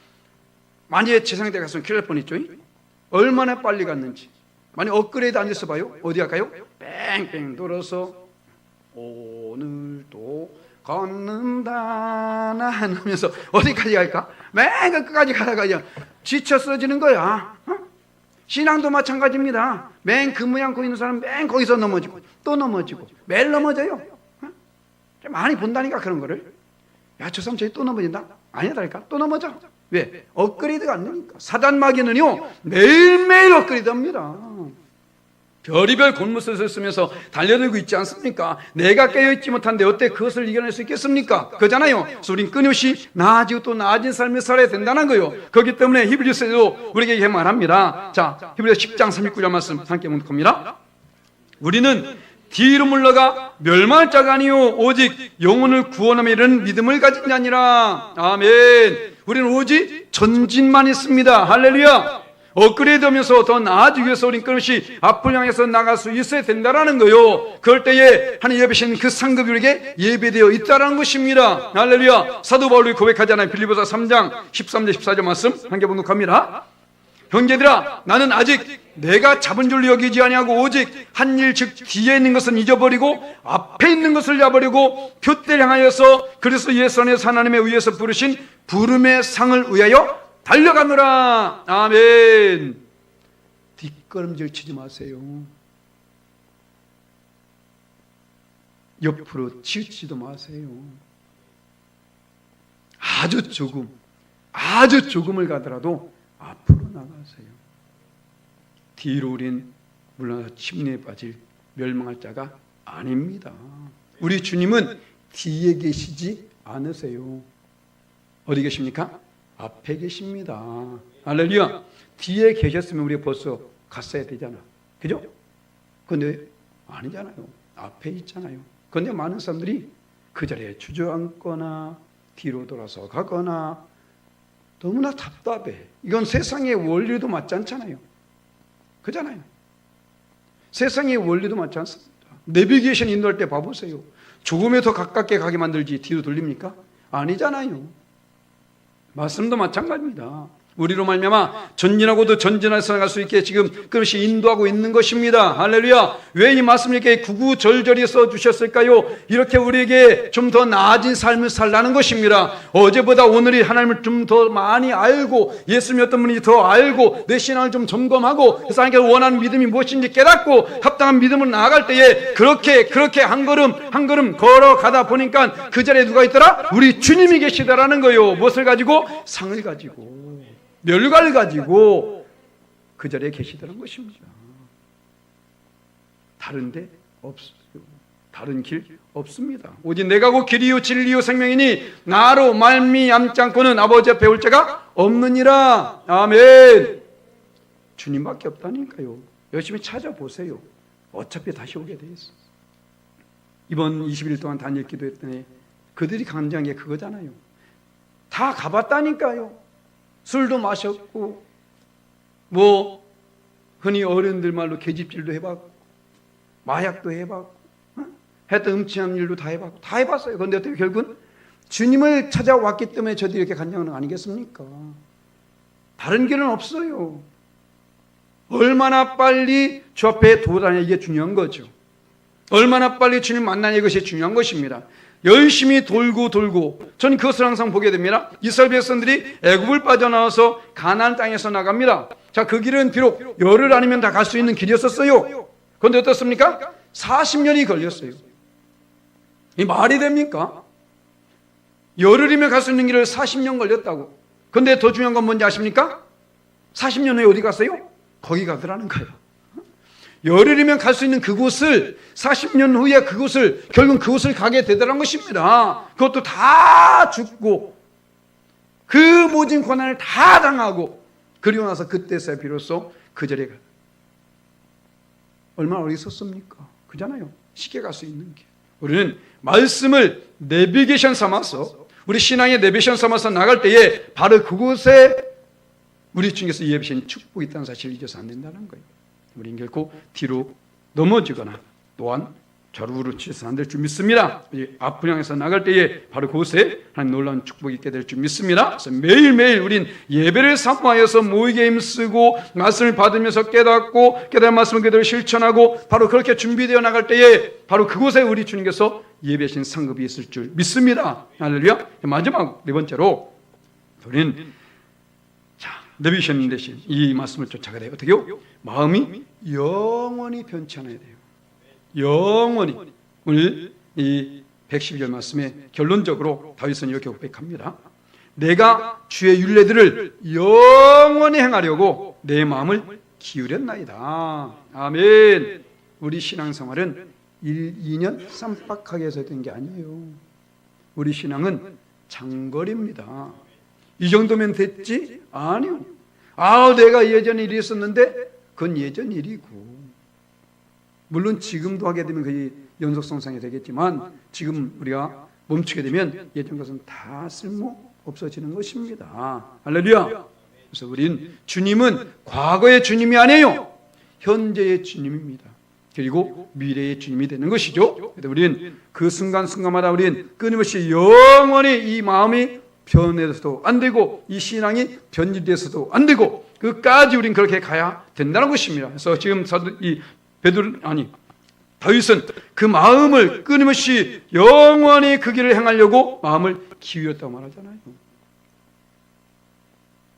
만약에 제 생각대로 갔으면 큰일 날 뻔했죠. 얼마나 빨리 갔는지. 만약 업그레이드 안 됐어 봐요. 어디 갈까요? 뺑뺑 돌아서 오늘도 걷는다 나 하면서 어디까지 갈까? 맨 끝까지 가다가 그냥 지쳐 쓰러지는 거야. 신앙도 마찬가지입니다. 맨 그 모양 고 있는 사람 맨 거기서 넘어지고 또 넘어지고 매일 넘어져요. 많이 본다니까 그런 거를. 야, 저 사람 저기 또 넘어진다? 아니다니까 또 넘어져. 왜? 업그레이드가 안 되니까. 사단 마귀는요 매일매일 업그레이드합니다. 별의별 곤무스를 쓰면서 달려들고 있지 않습니까? 내가 깨어있지 못한데 어때 그것을 이겨낼 수 있겠습니까? 그잖아요. 그래서 우린 끊임없이 나아지고 또 나아진 삶을 살아야 된다는 거예요. 그렇기 때문에 히브리서에도 우리에게 이렇게 말합니다. 자, 히브리서 10장 39절 말씀 함께 묵독합니다. 우리는 뒤로 물러가 멸망할 자가 아니요 오직 영혼을 구원함에 이르는 믿음을 가진 자니라. 아멘. 우리는 오직 전진만 있습니다. 할렐루야. 업그레이드하면서 더 나아지기 위해서 우린 끊임없이 앞을 향해서 나갈 수 있어야 된다는 거요. 그럴 때에 하나님 예배신 그 상급이 우리에게 예배되어 있다는 것입니다. 할렐루야. 사도 바울이 고백하잖아요. 빌립보서 3장 13절 14절 말씀 함께 봉독합니다. 형제들아, 나는 아직 내가 잡은 줄로 여기지 아니하고 오직 한 일 즉 뒤에 있는 것은 잊어버리고 앞에 있는 것을 잡아버리고 표대를 향하여서 그리스도 예수 안에서 하나님의 의에서 부르신 부름의 상을 위하여 달려가노라. 아멘. 뒷걸음질 치지 마세요. 옆으로 치우치지도 마세요. 아주 조금을 가더라도 앞으로 나가세요. 뒤로 우린 물러나서 침례에 빠질 멸망할 자가 아닙니다. 우리 주님은 뒤에 계시지 않으세요. 어디 계십니까? 앞에 계십니다. 할렐루야. 뒤에 계셨으면 우리가 벌써 갔어야 되잖아. 그죠? 근데 아니잖아요. 앞에 있잖아요. 근데 많은 사람들이 그 자리에 주저앉거나 뒤로 돌아서 가거나 너무나 답답해. 이건 세상의 원리도 맞지 않잖아요. 그잖아요. 세상의 원리도 맞지 않습니다. 내비게이션 인도할 때 봐보세요. 조금에 더 가깝게 가게 만들지 뒤로 돌립니까? 아니잖아요. 말씀도 마찬가지입니다. 우리로 말미암아 전진하고도 전진해서 나갈 수 있게 지금 그것이 인도하고 있는 것입니다. 할렐루야. 왜 이 말씀을 이렇게 구구절절히 써주셨을까요? 이렇게 우리에게 좀 더 나아진 삶을 살라는 것입니다. 어제보다 오늘이 하나님을 좀 더 많이 알고 예수님이 어떤 분인지 더 알고 내 신앙을 좀 점검하고 그래서 하나님께서 원하는 믿음이 무엇인지 깨닫고 합당한 믿음으로 나아갈 때에 그렇게 한 걸음 한 걸음 걸어가다 보니까 그 자리에 누가 있더라? 우리 주님이 계시더라는 거예요. 무엇을 가지고? 상을 가지고 멸관을 가지고 그 자리에 계시더라는 것입니다. 다른데 없어요. 다른 길 없습니다. 오직 내가 곧 길이요 진리요 생명이니 나로 말미암지 않고는 아버지 앞에 올 자가 없느니라. 아멘. 주님밖에 없다니까요. 열심히 찾아보세요. 어차피 다시 오게 돼 있어. 이번 20일 동안 단일 기도했더니 그들이 강조한 게 그거잖아요. 다 가봤다니까요. 술도 마셨고 뭐 흔히 어른들 말로 계집질도 해봤고 마약도 해봤고 했던 음침한 일도 다 해봤고 다 해봤어요. 그런데 어떻게 결국은 주님을 찾아왔기 때문에 저들이 이렇게 간증하는 거 아니겠습니까? 다른 길은 없어요. 얼마나 빨리 주 앞에 도달하냐, 이게 중요한 거죠. 얼마나 빨리 주님 만나냐, 이것이 중요한 것입니다. 열심히 돌고 저는 그것을 항상 보게 됩니다. 이스라엘 백성들이 애굽을 빠져나와서 가나안 땅에서 나갑니다. 자, 그 길은 비록 열흘 아니면 다 갈 수 있는 길이었었어요. 그런데 어떻습니까? 40년이 걸렸어요. 이 말이 됩니까? 열흘이면 갈 수 있는 길을 40년 걸렸다고. 그런데 더 중요한 건 뭔지 아십니까? 40년 후에 어디 갔어요? 거기 가더라는 거예요. 열흘이면 갈 수 있는 그곳을 40년 후에 결국 그곳을 가게 되더라는 것입니다. 그것도 다 죽고 그 모진 고난을 다 당하고 그리고 나서 그때서야 비로소 그 자리에 가. 얼마나 오래 있었습니까? 그잖아요. 쉽게 갈 수 있는 길. 우리는 말씀을 내비게이션 삼아서 우리 신앙의 내비게이션 삼아서 나갈 때에 바로 그곳에 우리 주님께서 예비신 축복이 있다는 사실을 잊어서 안 된다는 거예요. 우리는 결코 뒤로 넘어지거나 또한 좌우로 치서 안 될 줄 믿습니다. 앞을 향해서 나갈 때에 바로 그곳에 하나님 놀라운 축복이 있게 될 줄 믿습니다. 그래서 매일매일 우린 예배를 사모하여서 모이게 힘쓰고 말씀을 받으면서 깨닫고 깨달은 말씀을 그대로 실천하고 바로 그렇게 준비되어 나갈 때에 바로 그곳에 우리 주님께서 예배하신 상급이 있을 줄 믿습니다. 할렐루야. 마지막 네 번째로 우리는 내비게이션 대신 이 말씀을 쫓아가야 돼요. 어떻게요? 마음이 영원히 변치 않아야 돼요. 영원히. 오늘 이 112절 말씀에 결론적으로 다윗은 이렇게 고백합니다. 내가 주의 율례들을 영원히 행하려고 내 마음을 기울였나이다. 아멘. 우리 신앙생활은 1, 2년 쌈박하게 해서 된 게 아니에요. 우리 신앙은 장거리입니다. 이 정도면 됐지? 아니요. 내가 예전에 일이 있었는데 그건 예전 일이고, 물론 지금도 하게 되면 그게 연속성상이 되겠지만 지금 우리가 멈추게 되면 예전 것은 다 쓸모 없어지는 것입니다. 할렐루야. 그래서 우린 주님은 과거의 주님이 아니에요. 현재의 주님입니다. 그리고 미래의 주님이 되는 것이죠. 그래서 우리는 그 순간순간마다 우리는 끊임없이 영원히 이 마음이 변해서도 안 되고 이 신앙이 변질돼서도 안 되고 끝까지 우린 그렇게 가야 된다는 것입니다. 그래서 지금 다윗은 그 마음을 끊임없이 영원히 그 길을 행하려고 마음을 기울였다고 말하잖아요.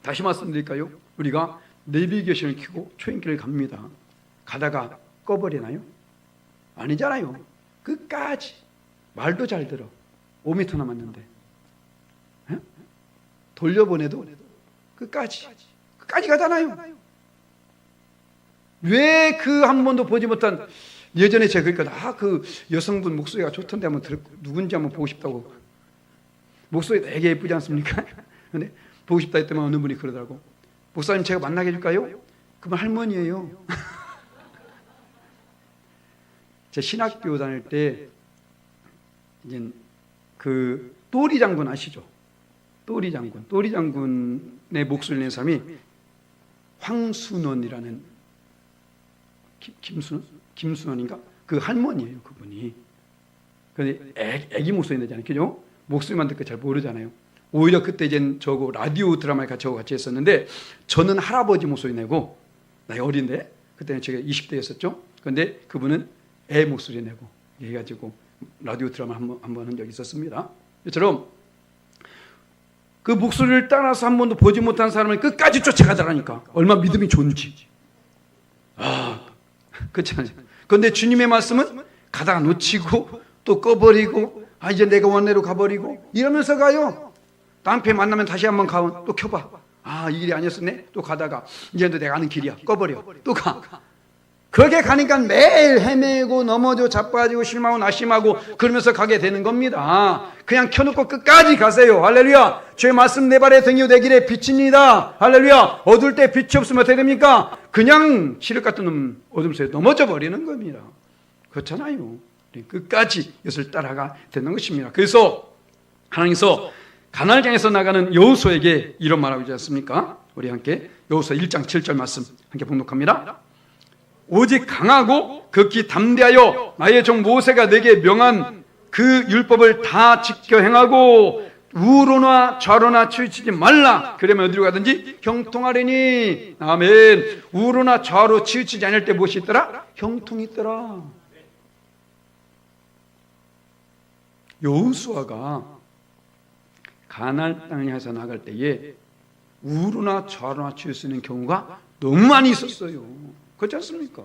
다시 말씀드릴까요? 우리가 내비게이션을 켜고 초행길을 갑니다. 가다가 꺼버리나요? 아니잖아요. 끝까지. 말도 잘 들어. 5m 남았는데 돌려보내도 끝까지 가잖아요. 왜 그 한 번도 보지 못한, 예전에 제가 그러니까 그 여성분 목소리가 좋던데 한번 누군지 한번 보고 싶다고. 목소리 되게 예쁘지 않습니까? 근데 보고 싶다 했더니 어느 분이 그러더라고. 목사님 제가 만나게 해줄까요? 그분 할머니예요. 제 신학교 다닐 때 이제 그 또리 장군 아시죠? 또리 장군의 목소리 낸 사람이 황순원이라는 김순원인가? 그 할머니예요, 그분이. 근데 애기 목소리 내잖아요, 그죠? 목소리만 듣고 잘 모르잖아요. 오히려 그때 이제 저거 라디오 드라마에 같이 했었는데 저는 할아버지 목소리 내고, 나이 어린데 그때는 제가 20대였었죠. 그런데 그분은 애 목소리 내고 해가지고 라디오 드라마 한번 한 적이 있었습니다. 이처럼 그 목소리를 따라서 한 번도 보지 못한 사람을 끝까지 쫓아가더라니까. 얼마나 믿음이 좋은지. 그렇잖아요. 그런데 주님의 말씀은 가다가 놓치고 또 꺼버리고 이제 내가 원래로 가버리고 이러면서 가요. 낭패 만나면 다시 한번 또 켜봐. 이 길이 아니었었네. 또 가다가 이제 내가 아는 길이야. 꺼버려. 또 가. 그렇게 가니까 매일 헤매고 넘어져 자빠지고 실망하고 낙심하고 그러면서 가게 되는 겁니다. 그냥 켜놓고 끝까지 가세요. 할렐루야. 주의 말씀 내 발의 등이요 내 길의 빛입니다. 할렐루야. 어두울 때 빛이 없으면 어떻게 됩니까? 그냥 시력 같은 어둠 속에 넘어져 버리는 겁니다. 그렇잖아요. 끝까지 이것을 따라가 되는 것입니다. 그래서 하나님께서 가나안을 향해서 나가는 여호수아에게 이런 말하고 있지 않습니까? 우리 함께 여호수아 1장 7절 말씀 함께 봉독합니다. 오직 강하고 극히 담대하여 나의 종 모세가 내게 명한 그 율법을 다 지켜 행하고 우로나 좌로나 치우치지 말라. 그러면 어디로 가든지 형통하리니. 아멘. 우로나 좌로 치우치지 않을 때 무엇이 있더라? 형통이 있더라. 여호수아가 가나안 땅을 향해서 나갈 때에 우로나 좌로나 치우치는 경우가 너무 많이 있었어요. 그렇지 않습니까?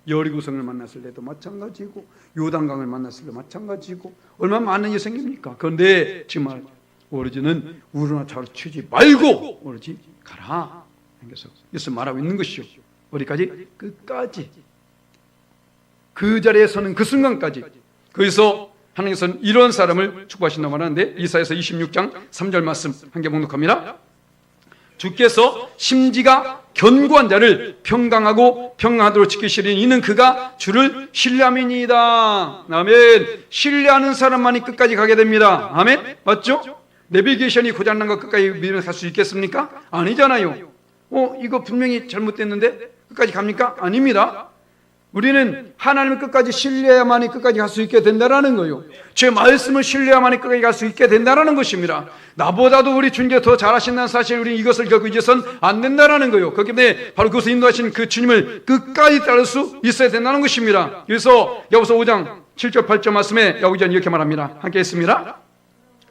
여리고성을 만났을 때도 마찬가지고 요단강을 만났을 때도 마찬가지고 얼마나 많은 일이 생깁니까? 그런데 지금 오로지는 우로나 좌로 치우지 말고 오로지 가라. 그래서 예수 말하고 있는 것이요. 어디까지? 끝까지. 그 자리에 서는 그 순간까지. 그래서 하나님께서는 이런 사람을 축복하신다고 하는데 이사야서 26장 3절 말씀 함께 봉독합니다. 주께서 심지가 견고한 자를 평강하고 평강하도록 지키시리니 이는 그가 주를 신뢰함이니이다. 아멘. 신뢰하는 사람만이 끝까지 가게 됩니다. 아멘. 맞죠? 내비게이션이 고장난 거 끝까지 믿으면서 갈 수 있겠습니까? 아니잖아요. 이거 분명히 잘못됐는데 끝까지 갑니까? 아닙니다. 우리는 하나님을 끝까지 신뢰해야만이 끝까지 갈 수 있게 된다는 거예요. 제 말씀을 신뢰해야만이 끝까지 갈 수 있게 된다는 것입니다. 나보다도 우리 주님께서 더 잘하신다는 사실, 우리는 이것을 결국 잊어서는 안 된다는 거예요. 그렇기 때문에 바로 그것을 인도하신 그 주님을 끝까지 따를 수 있어야 된다는 것입니다. 그래서 야고보서 5장 7절 8절 말씀에 야고보는 이렇게 말합니다. 함께 했습니다.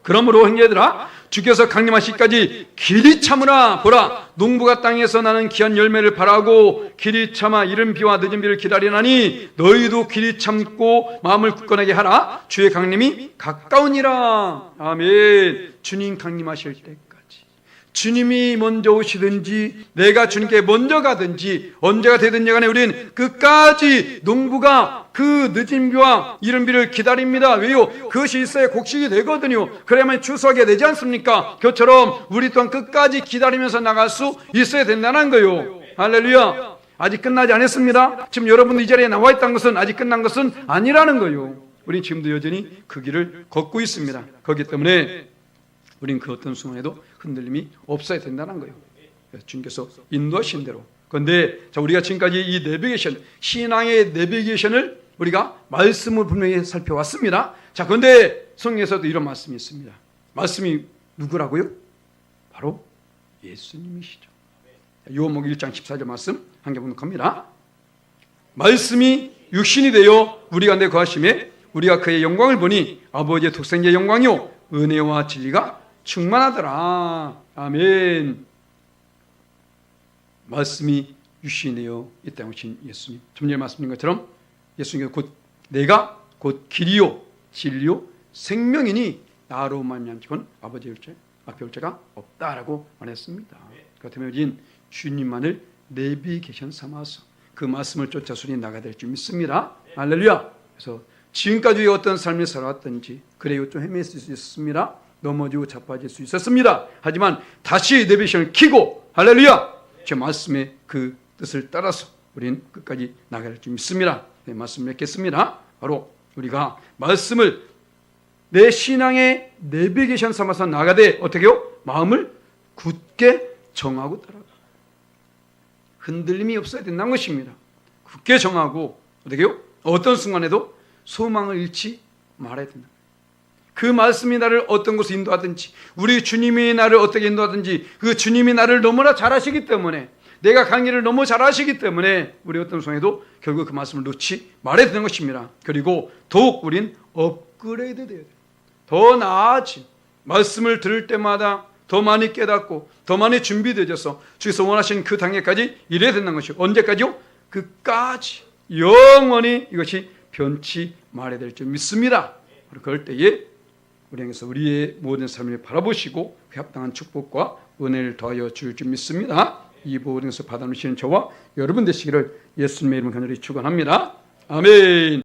그러므로 형제들아 주께서 강림하시기까지 길이 참으라. 보라 농부가 땅에서 나는 귀한 열매를 바라고 길이 참아 이른 비와 늦은 비를 기다리나니 너희도 길이 참고 마음을 굳건하게 하라. 주의 강림이 가까우니라. 아멘. 주님 강림하실 때까지 주님이 먼저 오시든지 내가 주님께 먼저 가든지 언제가 되든지 간에 우리는 끝까지 농부가 그 늦은 비와 이른 비를 기다립니다. 왜요? 그것이 있어야 곡식이 되거든요. 그래야만 추수하게 되지 않습니까? 그것처럼 우리 또한 끝까지 기다리면서 나갈 수 있어야 된다는 거예요. 할렐루야. 아직 끝나지 않았습니다. 지금 여러분도 이 자리에 나와 있다는 것은 아직 끝난 것은 아니라는 거예요. 우린 지금도 여전히 그 길을 걷고 있습니다. 그렇기 때문에 우린 그 어떤 순간에도 흔들림이 없어야 된다는 거예요. 주님께서 인도하신 대로. 그런데 우리가 지금까지 이 내비게이션, 신앙의 내비게이션을 우리가 말씀을 분명히 살펴왔습니다. 자, 그런데 성경에서도 이런 말씀이 있습니다. 말씀이 누구라고요? 바로 예수님이시죠. 요한복음 1장 14절 말씀 함께 봉독합니다. 말씀이 육신이 되어 우리 가운데 거하심에 우리가 그의 영광을 보니 아버지의 독생자의 영광이요 은혜와 진리가 충만하더라. 아멘. 말씀이 육신이요 이 땅에 오신 예수님. 좀 전에 말씀드린 것처럼 예수님께서 곧 내가 곧 길이요 진리요 생명이니 나로 말미암지고는 아버지 앞에 올 자가 없다라고 말했습니다. 그렇다면 우리는 주님만을 내비게이션 삼아서 그 말씀을 쫓아 순이 나가야 될 줄 믿습니다. 할렐루야. 그래서 지금까지 어떤 삶을 살아왔든지 그래요 좀 헤맬 수 있었습니다. 넘어지고 자빠질 수 있었습니다. 하지만 다시 내비게이션을 켜고 할렐루야 제 말씀의 그 뜻을 따라서 우리는 끝까지 나가야 할 줄 믿습니다. 네, 말씀 맺겠습니다. 바로 우리가 말씀을 내 신앙의 내비게이션 삼아서 나가되 어떻게요? 마음을 굳게 정하고 따라가. 흔들림이 없어야 된다는 것입니다. 굳게 정하고 어떻게요? 어떤 순간에도 소망을 잃지 말아야 된다. 그 말씀이 나를 어떤 곳에 인도하든지 우리 주님이 나를 어떻게 인도하든지 그 주님이 나를 너무나 잘하시기 때문에 내가 강의를 너무 잘하시기 때문에 우리 어떤 순간에도 결국 그 말씀을 놓지 말아야 되는 것입니다. 그리고 더욱 우린 업그레이드 돼야 돼요. 더 나아진 말씀을 들을 때마다 더 많이 깨닫고 더 많이 준비되어져서 주께서 원하신 그 단계까지 이래야 된다는 것이요. 언제까지요? 끝까지 영원히 이것이 변치 말아야 될 줄 믿습니다. 그럴 때에 우리 향해서 우리의 모든 삶을 바라보시고 그 합당한 축복과 은혜를 더하여 줄 줄 믿습니다. 이 모든 것을 받아주시는 저와 여러분 되시기를 예수님의 이름으로 간절히 축원합니다. 아멘.